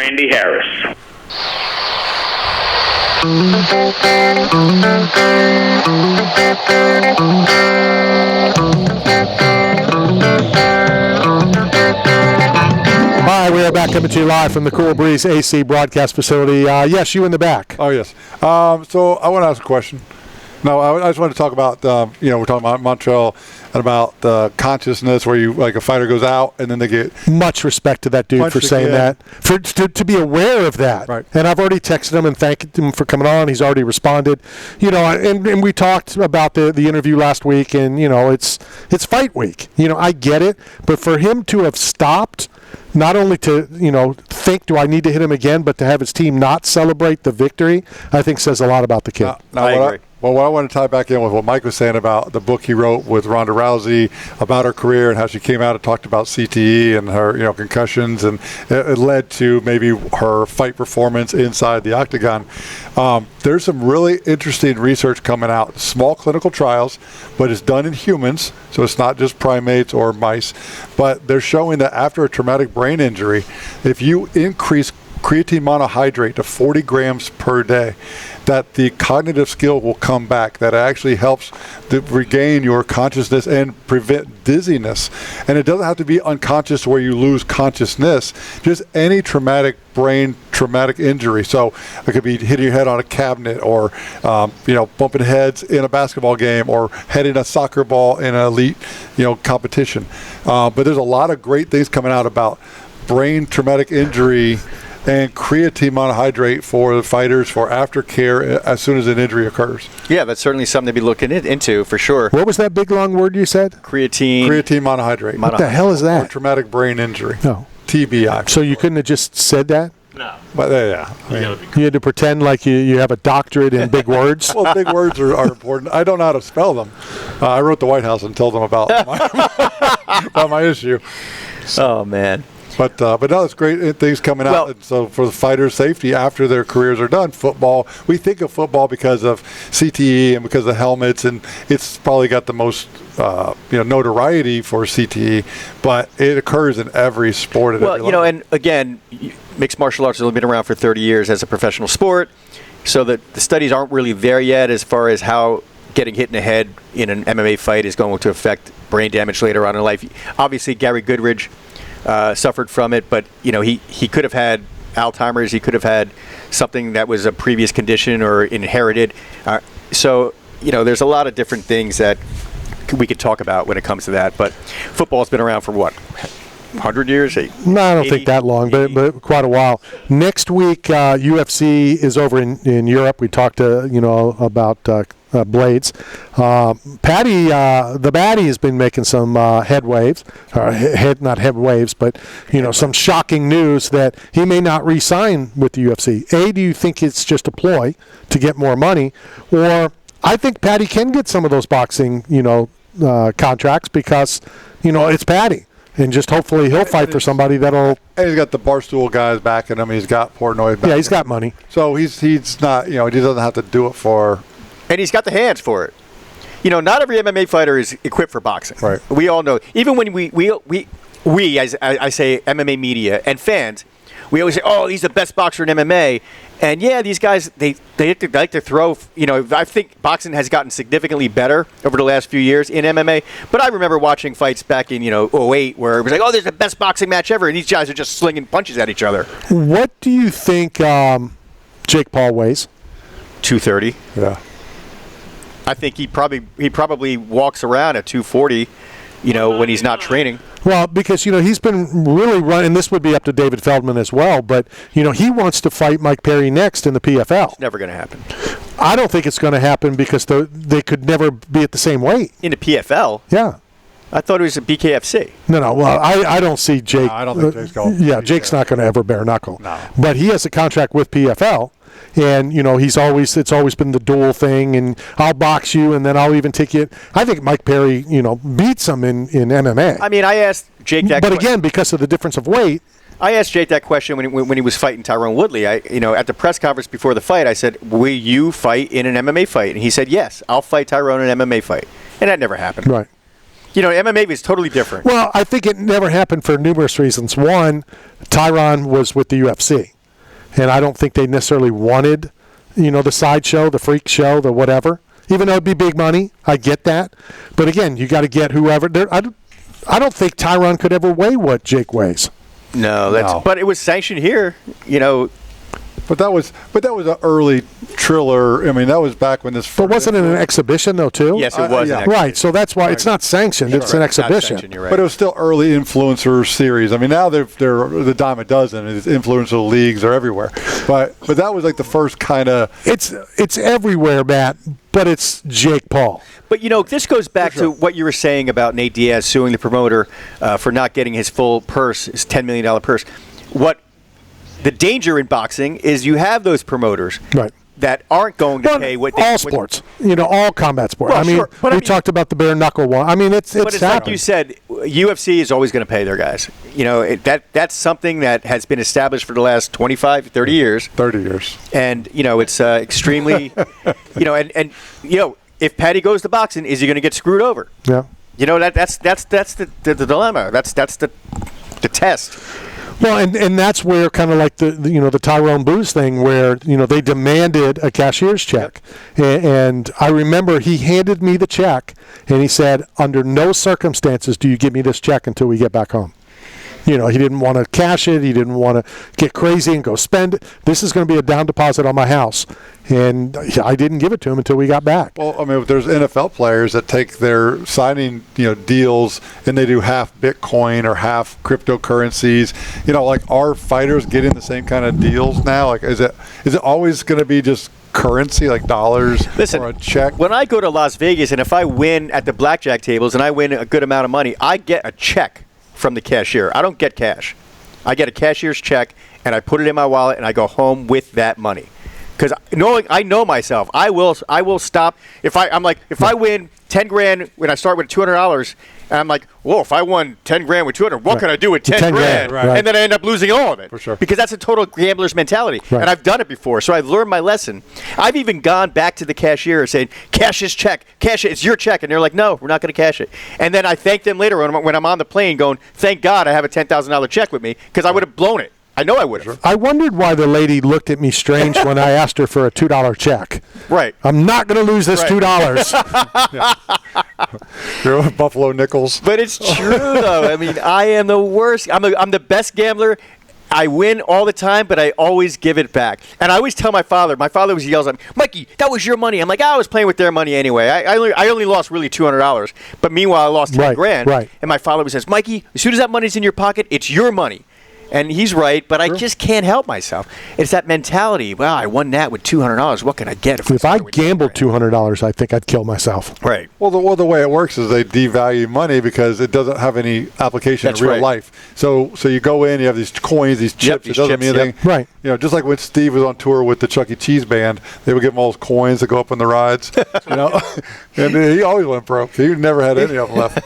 Randy Harris. Hi, we are back coming to you live from the Cool Breeze AC broadcast facility. Yes, you in the back. Oh, yes. So I want to ask a question. No, I just want to talk about, we're talking about Montreal and about the consciousness where a fighter goes out and then they get... Much respect to that dude for saying that, to be aware of that. Right. And I've already texted him and thanked him for coming on. He's already responded. And we talked about the interview last week, and, it's fight week. I get it. But for him to have stopped... Not only to, think, do I need to hit him again, but to have his team not celebrate the victory, I think says a lot about the kid. I agree. What I want to tie back in with what Mike was saying about the book he wrote with Ronda Rousey about her career and how she came out and talked about CTE and her, concussions, and it led to maybe her fight performance inside the octagon. There's some really interesting research coming out. Small clinical trials, but it's done in humans, so it's not just primates or mice. But they're showing that after a traumatic brain injury, if you increase creatine monohydrate to 40 grams per day, that the cognitive skill will come back, that it actually helps to regain your consciousness and prevent dizziness. And it doesn't have to be unconscious where you lose consciousness, just any traumatic injury. So it could be hitting your head on a cabinet or, bumping heads in a basketball game or heading a soccer ball in an elite, competition. But there's a lot of great things coming out about brain traumatic injury and creatine monohydrate for the fighters for aftercare as soon as an injury occurs. Yeah, that's certainly something to be looking into for sure. What was that big long word you said? Creatine monohydrate. What the hell is that? Or traumatic brain injury. No. TBI. So you couldn't have just said that? No. But yeah. You had to pretend like you have a doctorate in big words? Well, big words are important. I don't know how to spell them. I wrote the White House and told them about my issue. Oh, man. But no, it's great things coming out. And so for the fighters' safety after their careers are done, football, we think of football because of CTE and because of helmets, and it's probably got the most notoriety for CTE, but it occurs in every sport. And again, mixed martial arts has only been around for 30 years as a professional sport, so that the studies aren't really there yet as far as how getting hit in the head in an MMA fight is going to affect brain damage later on in life. Obviously, Gary Goodridge suffered from it, but he could have had Alzheimer's, he could have had something that was a previous condition or inherited. So there's a lot of different things that we could talk about when it comes to that. But football's been around for what, 100 years? No, I don't think that long, but quite a while. Next week, UFC is over in Europe. We talked about Blades. Paddy, the Baddy, has been making some head waves, not head waves, but some shocking news that he may not re-sign with the UFC. Do you think it's just a ploy to get more money, or I think Paddy can get some of those boxing, contracts because it's Paddy, and just hopefully he'll fight for somebody that'll. And he's got the Barstool guys backing him. He's got Portnoy backing him. Yeah, he's got money. So he's not, he doesn't have to do it for. And he's got the hands for it. Not every MMA fighter is equipped for boxing. Right. We all know. Even when we as I say, MMA media and fans, we always say, "Oh, he's the best boxer in MMA." And yeah, these guys they like to throw. I think boxing has gotten significantly better over the last few years in MMA. But I remember watching fights back in 2008 where it was like, "Oh, there's the best boxing match ever," and these guys are just slinging punches at each other. What do you think Jake Paul weighs? 230. Yeah. I think he probably walks around at 240, when he's not training. Well, because, he's been really running, and this would be up to David Feldman as well, but, he wants to fight Mike Perry next in the PFL. It's never going to happen. I don't think it's going to happen because they could never be at the same weight. In the PFL? Yeah. I thought it was a BKFC. No. Well, I don't see Jake. No, I don't think Jake's going. Yeah, Jake's not going to ever bare knuckle. No. But he has a contract with PFL. And, it's always been the dual thing, and I'll box you, and then I'll even take you. I think Mike Perry, beats him in MMA. I mean, I asked Jake that But again, because of the difference of weight. I asked Jake that question when he was fighting Tyrone Woolley. At the press conference before the fight, I said, "Will you fight in an MMA fight?" And he said, "Yes, I'll fight Tyrone in an MMA fight." And that never happened. Right. MMA is totally different. Well, I think it never happened for numerous reasons. One, Tyrone was with the UFC. and I don't think they necessarily wanted, the sideshow, the freak show, the whatever. Even though it'd be big money, I get that. But again, you got to get whoever. I don't think Tyrone could ever weigh what Jake weighs. No. But it was sanctioned here, But that was an early Triller. I mean, that was back when this. But wasn't it an exhibition though too? Yes, it was. Right. So that's why it's not sanctioned. It's an exhibition. You're right. But it was still early influencer series. I mean, now they're the dime a dozen. It's influencer leagues are everywhere. But that was like the first kind of. It's everywhere, Matt. But it's Jake Paul. But, this goes back to what you were saying about Nate Diaz suing the promoter for not getting his full purse, his $10 million purse. What the danger in boxing is you have those promoters that aren't going to pay what they... All sports. All combat sports. Well, we talked about the bare knuckle one. I mean, it's like you said, UFC is always going to pay their guys. That's something that has been established for the last 25, 30 years. 30 years. And, it's extremely... if Paddy goes to boxing, is he going to get screwed over? Yeah. That's the dilemma. That's the test. Well, and that's where kind of like the Tyrone Booze thing, where they demanded a cashier's check, and I remember he handed me the check, and he said, "Under no circumstances do you give me this check until we get back home." He didn't want to cash it. He didn't want to get crazy and go spend it. This is going to be a down deposit on my house. And I didn't give it to him until we got back. Well, I mean, there's NFL players that take their signing, deals and they do half Bitcoin or half cryptocurrencies. Like, are fighters getting the same kind of deals now? Like, is it always going to be just currency, like dollars or a check? When I go to Las Vegas and if I win at the blackjack tables and I win a good amount of money, I get a check from the cashier. I don't get cash. I get a cashier's check and I put it in my wallet and I go home with that money. Because I know myself, I will stop if I win 10 grand when I start with $200 and I'm like, whoa, if I won 10 grand with 200, what can I do with 10 grand? Right. And then I end up losing all of it. For sure. Because that's a total gambler's mentality. Right. And I've done it before, so I've learned my lesson. I've even gone back to the cashier and saying, cash this check, cash it, it's your check. And they're like, no, we're not going to cash it. And then I thank them later when I'm on the plane going, thank God I have a $10,000 check with me because I would have blown it. I know I would have. I wondered why the lady looked at me strange when I asked her for a $2 check. Right. I'm not going to lose this $2. You're Buffalo nickels. But it's true, though. I mean, I am the worst. I'm the best gambler. I win all the time, but I always give it back. And I always tell my father. My father always yells at me, Mikey, that was your money. I'm like, I was playing with their money anyway. I only lost really $200. But meanwhile, I lost 10 grand. Right. And my father always says, Mikey, as soon as that money's in your pocket, it's your money. And he's right, but I just can't help myself. It's that mentality. Wow, I won that with $200. What can I get if I gambled $200? I think I'd kill myself. Right. Well, the way it works is they devalue money because it doesn't have any application in real life. So you go in, you have these coins, these chips. It doesn't mean anything. Right. Just like when Steve was on tour with the Chuck E. Cheese band, they would give him all those coins to go up on the rides. And he always went broke. He never had any of them left.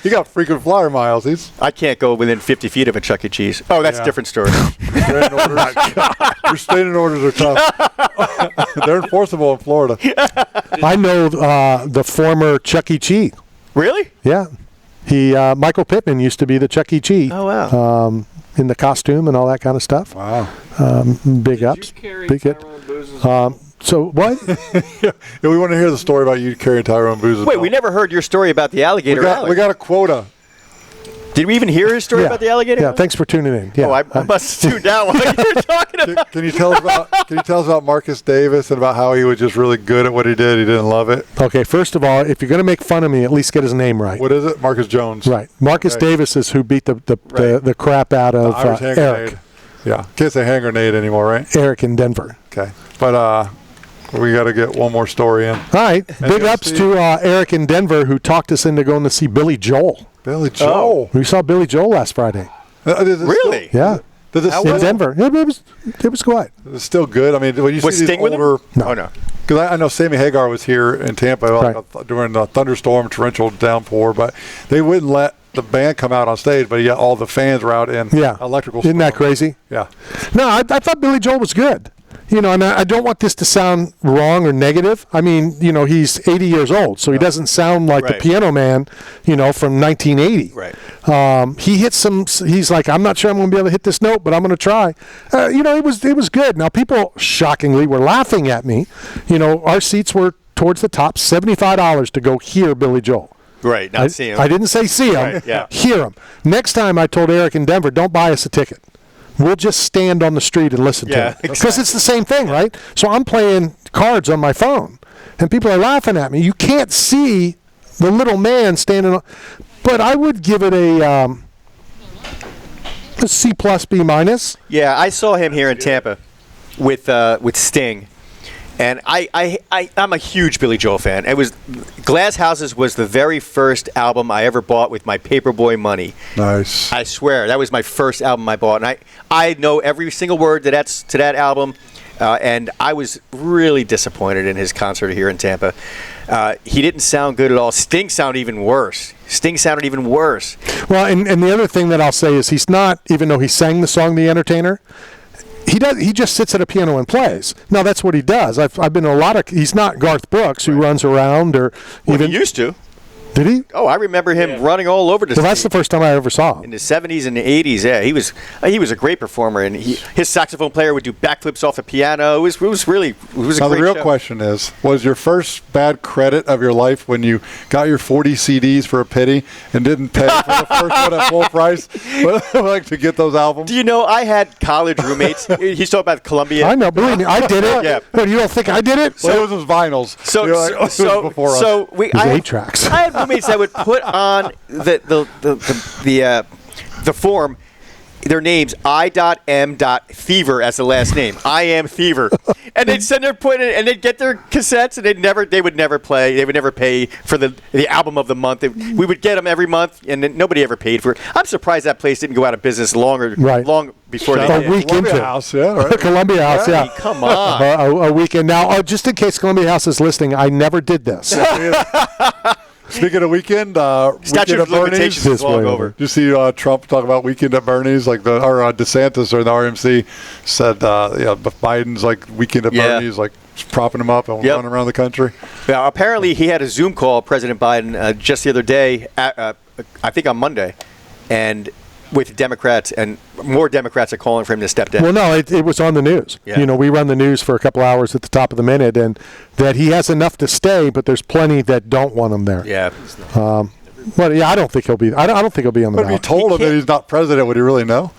He got freaking flyer miles. I can't go within 50 feet of a Chuck E. Cheese. Oh, that's a different story. Restraining orders are tough. They're enforceable in Florida. I know the former Chuck E. Cheese. Really? Yeah. Michael Pittman used to be the Chuck E. Cheese. Oh, wow. In the costume and all that kind of stuff. Wow. Big ups. Big hit. So what? Yeah, we want to hear the story about you carrying Tyrone Booze's. Wait, we never heard your story about the alligator. We got a quota. Did we even hear his story about the alligator? Yeah, thanks for tuning in. Yeah. Oh, I must have tuned out while you were talking about. Can you tell us about Marcus Davis and about how he was just really good at what he did? He didn't love it. Okay, first of all, if you're going to make fun of me, at least get his name right. What is it? Marcus Jones. Right. Marcus Davis is who beat the crap out of Eric. Yeah. Can't say hand grenade anymore, right? Eric in Denver. Okay. But we got to get one more story in. All right. Big ups to Eric in Denver who talked us into going to see Billy Joel. Billy Joel. We saw Billy Joel last Friday. Really? Yeah. In Denver. Yeah, it was quiet. It's still good. I mean, when you see these older... No. Oh, no. Because I know Sammy Hagar was here in Tampa during the thunderstorm, torrential downpour, but they wouldn't let the band come out on stage, but all the fans were out in electrical storm. Isn't that crazy? Yeah. No, I thought Billy Joel was good. you know, and I don't want this to sound wrong or negative. I mean, you know, he's 80 years old, so he doesn't sound like the Piano Man, you know, from 1980. Right. He hit some. He's like, I'm not sure I'm going to be able to hit this note, but I'm going to try. You know, it was good. Now, people shockingly were laughing at me. You know, our seats were towards the top, $75 to go hear Billy Joel. Right. Not see him. I didn't say see him. Right, yeah. Hear him. Next time, I told Eric in Denver, don't buy us a ticket. We'll just stand on the street and listen to him. Because it's the same thing, right? So I'm playing cards on my phone, and people are laughing at me. You can't see the little man standing on. But I would give it a C+, B-. Yeah, I saw him here in Tampa with Sting. And I'm a huge Billy Joel fan. It was Glass Houses was the very first album I ever bought with my paperboy money. Nice. I swear, that was my first album I bought. And I know every single word to that album. And I was really disappointed in his concert here in Tampa. He didn't sound good at all. Sting sounded even worse. Well, and the other thing that I'll say is he's not, even though he sang the song The Entertainer, he just sits at a piano and plays. Now, that's what he does. I've been in a lot of – he's not Garth Brooks who runs around or even – he used to. Did he? Oh, I remember him running all over the Well, that's the first time I ever saw him. In the 70s and the 80s, yeah. He was a great performer, and his saxophone player would do backflips off the piano. It was a great show. Now, the real question is, was your first bad credit of your life when you got your 40 CDs for a penny and didn't pay for the first one at full price like to get those albums? Do you know, I had college roommates. He's talking about Columbia. I know. Believe me, I did it. Yeah. But you don't think I did it? Well, it was his vinyls. It was 8 tracks. I had roommates that would put on the form their names I.M.Thiever as the last name. I am Thiever. And they'd send their point in, and they'd get their cassettes, and they would never play. They would never pay for the album of the month. We would get them every month, and then nobody ever paid for it. I'm surprised that place didn't go out of business long before they did. A week into it. House, yeah, right. Columbia House, yeah. Come on. A weekend. Now, just in case Columbia House is listening, I never did this. Speaking of weekend, Statute of limitations is long over. Did you see Trump talk about weekend at Bernie's? Like DeSantis or the RMC said, Biden's like weekend at Bernie's, like propping him up and running around the country. Yeah, apparently he had a Zoom call, President Biden, just the other day, I think on Monday, and with Democrats, and more Democrats are calling for him to step down. Well, no, it was on the news. Yeah. You know, we run the news for a couple hours at the top of the minute, and that he has enough to stay, but there's plenty that don't want him there. Yeah. But yeah, I don't think he'll be. I don't think he'll be on the ballot. But if you told him that he's not president, would he really know?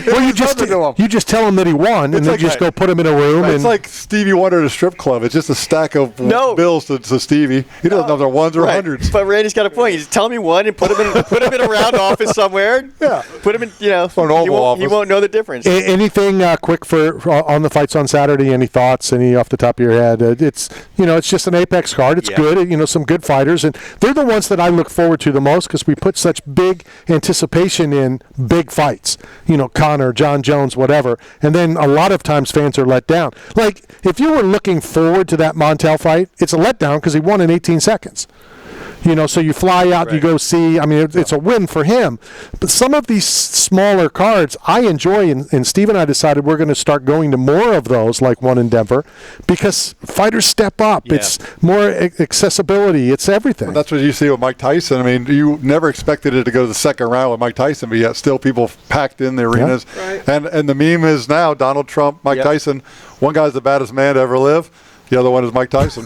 Well, you just tell him that he won, and then just go put him in a room. It's like Stevie Wonder at a strip club. It's just a stack of bills to Stevie. He doesn't know if they're ones or hundreds. But Randy's got a point. You just tell him he won and put him in a round office somewhere. Yeah. Put him in, for an Oval Office. He won't know the difference. Anything quick for on the fights on Saturday? Any thoughts? Any off the top of your head? It's just an Apex card. It's good. Some good fighters, and they're the ones that I look forward to the most because we put such big anticipation in big fights. Conor, John Jones, whatever. And then a lot of times fans are let down. Like, if you were looking forward to that Montel fight, it's a letdown because he won in 18 seconds. So you fly out, you go see. I mean, it's a win for him. But some of these smaller cards I enjoy, and Steve and I decided we're going to start going to more of those, like one in Denver, because fighters step up. Yeah. It's more accessibility. It's everything. Well, that's what you see with Mike Tyson. I mean, you never expected it to go to the second round with Mike Tyson, but yet still people packed in the arenas. Yeah. Right. And the meme is now Donald Trump, Mike Tyson. One guy's the baddest man to ever live. The other one is Mike Tyson.